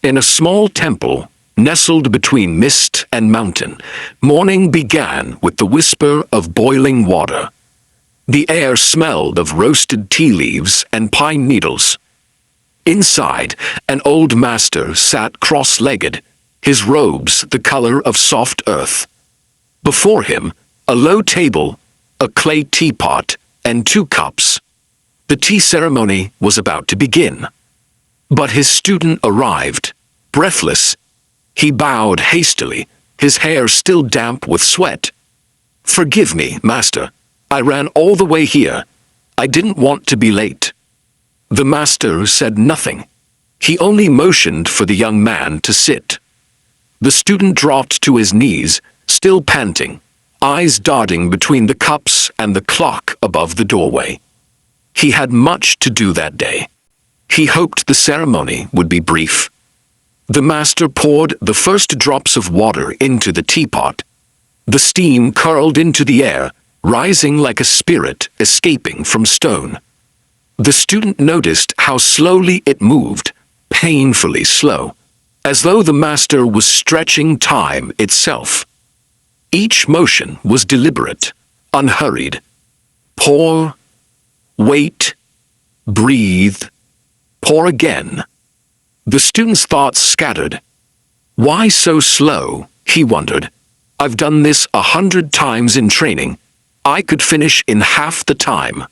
In a small temple, nestled between mist and mountain, morning began with the whisper of boiling water. The air smelled of roasted tea leaves and pine needles. Inside, an old master sat cross-legged, his robes the color of soft earth. Before him, a low table, a clay teapot, and 2 cups. The tea ceremony was about to begin. But his student arrived, breathless. He bowed hastily, his hair still damp with sweat. "Forgive me, master. I ran all the way here. I didn't want to be late." The master said nothing. He only motioned for the young man to sit. The student dropped to his knees, still panting, eyes darting between the cups and the clock above the doorway. He had much to do that day. He hoped the ceremony would be brief. The master poured the first drops of water into the teapot. The steam curled into the air, rising like a spirit escaping from stone. The student noticed how slowly it moved, painfully slow, as though the master was stretching time itself. Each motion was deliberate, unhurried. Pour, wait, breathe, pour again. The student's thoughts scattered. Why so slow, he wondered. I've done this 100 times in training. I could finish in half the time.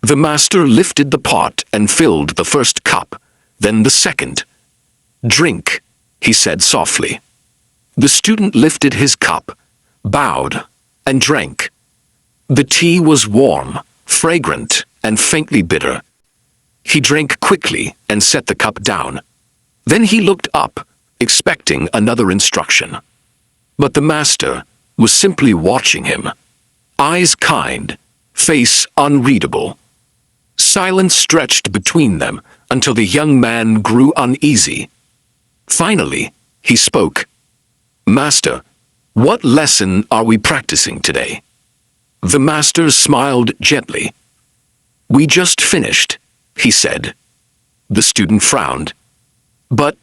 The master lifted the pot and filled the first cup, then the second. "Drink," he said softly. The student lifted his cup, bowed, and drank. The tea was warm, fragrant, and faintly bitter. He drank quickly and set the cup down. Then he looked up, expecting another instruction. But the master was simply watching him. Eyes kind, face unreadable. Silence stretched between them until the young man grew uneasy. Finally, he spoke. "Master, what lesson are we practicing today?" The master smiled gently. "We just finished," he said. The student frowned. "But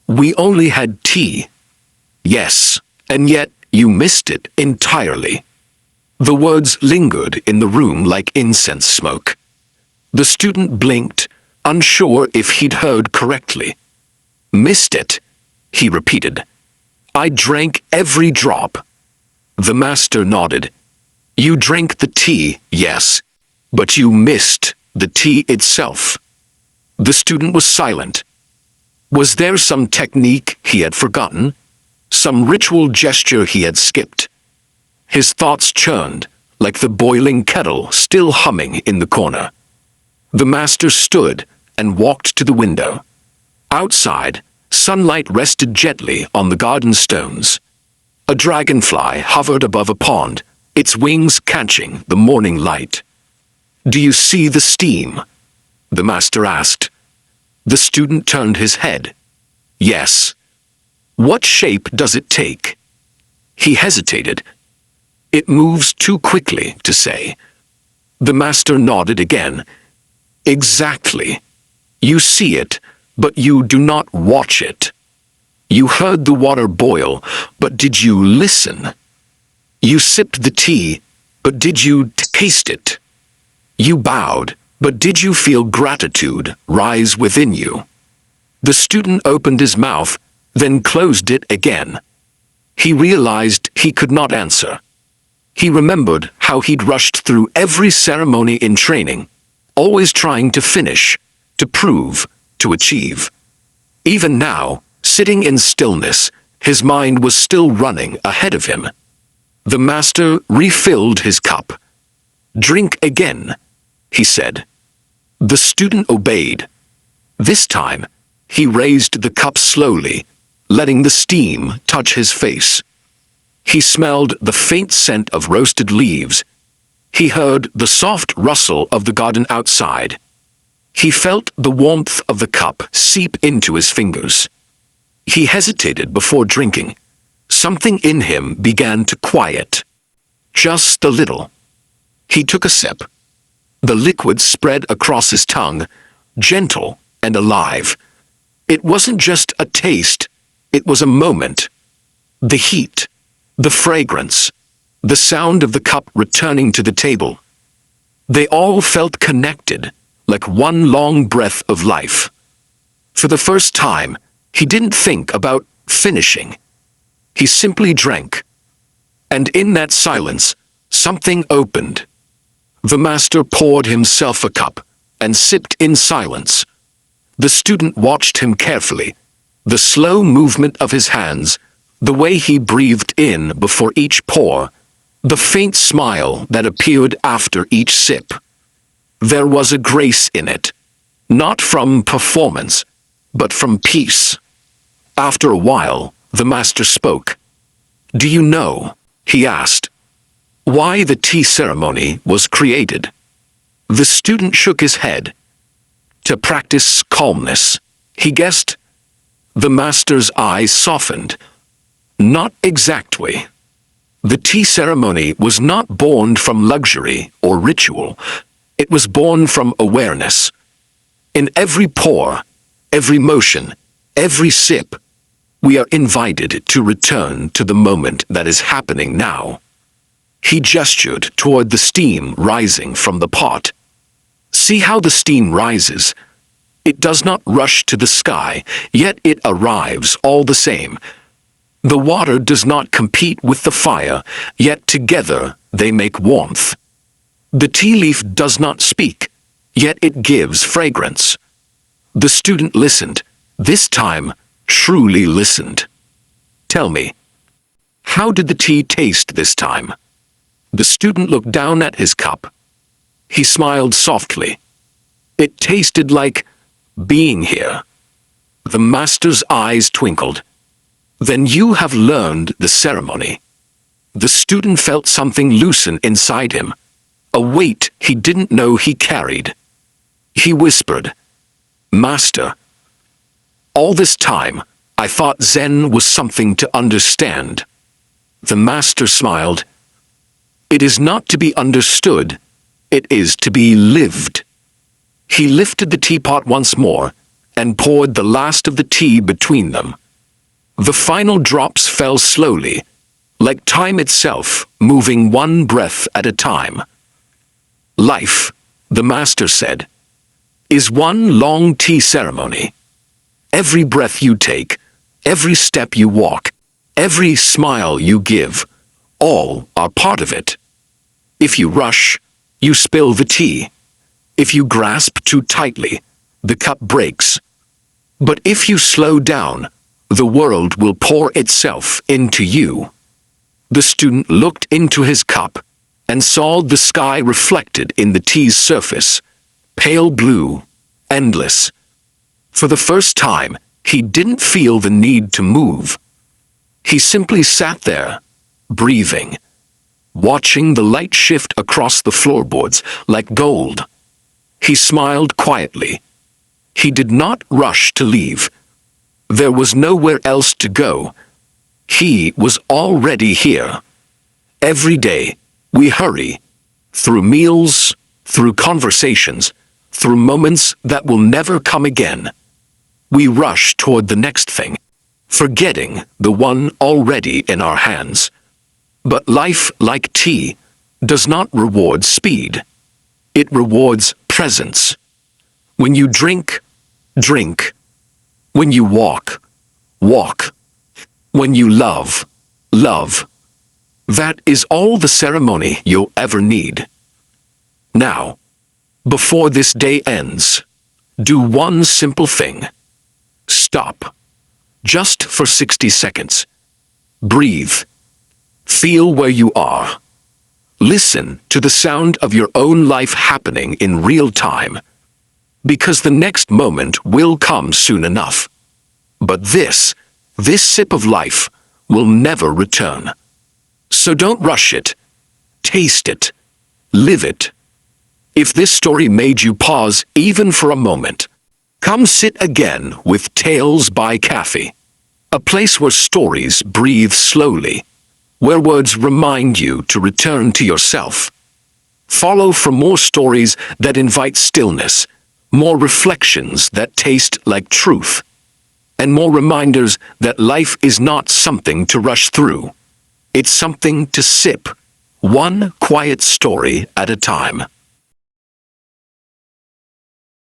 we only had tea." "Yes, and yet you missed it entirely." The words lingered in the room like incense smoke. The student blinked, unsure if he'd heard correctly. "Missed it," he repeated. "I drank every drop." The master nodded. "You drank the tea, yes, but you missed the tea itself." The student was silent. Was there some technique he had forgotten? Some ritual gesture he had skipped? His thoughts churned, like the boiling kettle still humming in the corner. The master stood and walked to the window. Outside, sunlight rested gently on the garden stones. A dragonfly hovered above a pond, its wings catching the morning light. "Do you see the steam?" the master asked. The student turned his head. "Yes." "What shape does it take?" He hesitated. "It moves too quickly to say." The master nodded again. "Exactly. You see it, but you do not watch it. You heard the water boil, but did you listen? You sipped the tea, but did you taste it? You bowed, but did you feel gratitude rise within you?" The student opened his mouth, then closed it again. He realized he could not answer. He remembered how he'd rushed through every ceremony in training, always trying to finish, to prove, to achieve. Even now, sitting in stillness, his mind was still running ahead of him. The master refilled his cup. "Drink again," he said. The student obeyed. This time, he raised the cup slowly, letting the steam touch his face. He smelled the faint scent of roasted leaves. He heard the soft rustle of the garden outside. He felt the warmth of the cup seep into his fingers. He hesitated before drinking. Something in him began to quiet. Just a little. He took a sip. The liquid spread across his tongue, gentle and alive. It wasn't just a taste, it was a moment. The heat, the fragrance, the sound of the cup returning to the table. They all felt connected, like one long breath of life. For the first time, he didn't think about finishing. He simply drank. And in that silence, something opened. The master poured himself a cup and sipped in silence. The student watched him carefully, the slow movement of his hands, the way he breathed in before each pour, the faint smile that appeared after each sip. There was a grace in it, not from performance, but from peace. After a while, the master spoke. "Do you know," he asked, "why the tea ceremony was created?" The student shook his head. To practice calmness, he guessed. The master's eyes softened. Not exactly. The tea ceremony was not born from luxury or ritual. It was born from awareness. In every pour, every motion, every sip, we are invited to return to the moment that is happening now. He gestured toward the steam rising from the pot. See how the steam rises? It does not rush to the sky, yet it arrives all the same. The water does not compete with the fire, yet together they make warmth. The tea leaf does not speak, yet it gives fragrance. The student listened, this time truly listened. Tell me, how did the tea taste this time? The student looked down at his cup. He smiled softly. It tasted like being here. The master's eyes twinkled. Then you have learned the ceremony. The student felt something loosen inside him, a weight he didn't know he carried. He whispered, "Master, all this time I thought Zen was something to understand." The master smiled. "It is not to be understood, it is to be lived." He lifted the teapot once more and poured the last of the tea between them. The final drops fell slowly, like time itself, moving one breath at a time. Life, the master said, is one long tea ceremony. Every breath you take, every step you walk, every smile you give, all are part of it. If you rush, you spill the tea. If you grasp too tightly, the cup breaks. But if you slow down, the world will pour itself into you. The student looked into his cup and saw the sky reflected in the tea's surface, pale blue, endless. For the first time, he didn't feel the need to move. He simply sat there, breathing, watching the light shift across the floorboards like gold. He smiled quietly. He did not rush to leave. There was nowhere else to go. He was already here. Every day, we hurry, through meals, through conversations, through moments that will never come again. We rush toward the next thing, forgetting the one already in our hands. But life, like tea, does not reward speed. It rewards presence. When you drink, drink. When you walk, walk. When you love, love. That is all the ceremony you'll ever need. Now, before this day ends, do one simple thing. Stop. Just for 60 seconds. Breathe. Feel where you are. Listen to the sound of your own life happening in real time. Because the next moment will come soon enough. But this sip of life will never return. So don't rush it. Taste it. Live it. If this story made you pause even for a moment, come sit again with Tales by Cathie. A place where stories breathe slowly, where words remind you to return to yourself. Follow for more stories that invite stillness, more reflections that taste like truth. and more reminders that life is not something to rush through. It's something to sip, one quiet story at a time.